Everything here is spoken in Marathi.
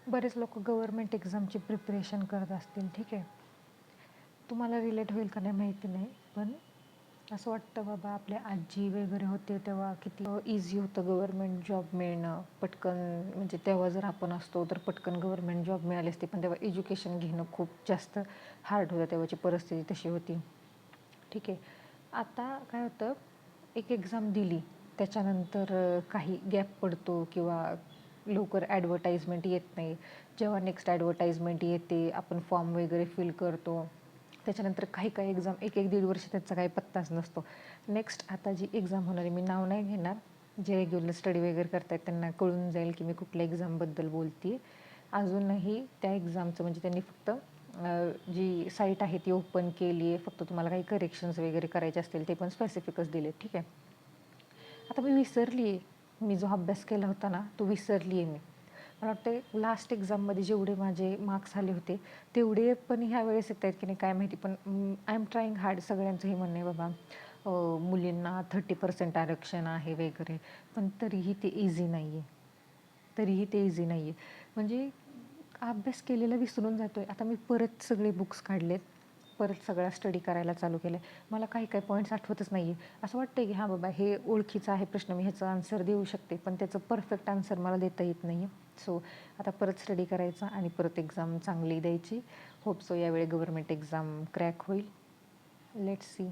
बरेच लोक गव्हर्मेंट एक्झामची प्रिपरेशन करत असतील, ठीक आहे. तुम्हाला रिलेट होईल का नाही माहिती नाही, पण असं वाटतं बाबा आपल्या आजी वगैरे होते तेव्हा किती इझी होतं गव्हर्मेंट जॉब मिळणं पटकन. म्हणजे तेव्हा जर आपण असतो तर पटकन गव्हर्मेंट जॉब मिळाली असते, पण तेव्हा एज्युकेशन घेणं खूप जास्त हार्ड होतं, तेव्हाची परिस्थिती तशी होती, ठीक आहे. आता काय होतं, एक एक्झाम दिली त्याच्यानंतर काही गॅप पडतो किंवा लवकर ॲडव्हर्टाइजमेंट येत नाही. जेव्हा नेक्स्ट ॲडव्हर्टाइजमेंट येते आपण फॉर्म वगैरे फिल करतो, त्याच्यानंतर काही काही एक्झाम एक एक दीड वर्ष त्याचा काही पत्ताच नसतो. नेक्स्ट आता जी एक्झाम होणार आहे, मी नाव नाही घेणार, जे रेग्युलर स्टडी वगैरे करतायत त्यांना कळून जाईल की मी कुठल्या एक्झामबद्दल बोलते. अजूनही त्या एक्झामचं म्हणजे त्यांनी फक्त जी साईट आहे ती ओपन केली आहे, फक्त तुम्हाला काही करेक्शन्स वगैरे करायचे असतील ते पण स्पेसिफिकच दिले, ठीक आहे. आता मी विसरली आहे, मी जो अभ्यास केला होता ना तो विसरली आहे मी. मला वाटते लास्ट एक्झाममध्ये जेवढे माझे मार्क्स आले होते तेवढे पण ह्या वेळेस येत आहेत की नाही काय माहिती, पण आय एम ट्राईंग हार्ड. सगळ्यांचं हे म्हणणं आहे बाबा मुलींना 30% आरक्षण आहे वगैरे, पण तरीही ते इझी नाही आहे, तरीही ते इझी नाही आहे. म्हणजे अभ्यास केलेला विसरून जातो आहे. आता मी परत सगळे बुक्स काढलेत, परत सगळा स्टडी करायला चालू केलं आहे. मला काही काही पॉईंट्स आठवतच नाही आहे. असं वाटतं आहे की हां बाबा हे ओळखीचा आहे प्रश्न, मी ह्याचं आन्सर देऊ शकते, पण त्याचं परफेक्ट आन्सर मला देता येत नाही आहे. सो आता परत स्टडी करायचा आणि परत एक्झाम चांगली द्यायची. होप सो यावेळी गव्हर्मेंट एक्झाम क्रॅक होईल. Let's see.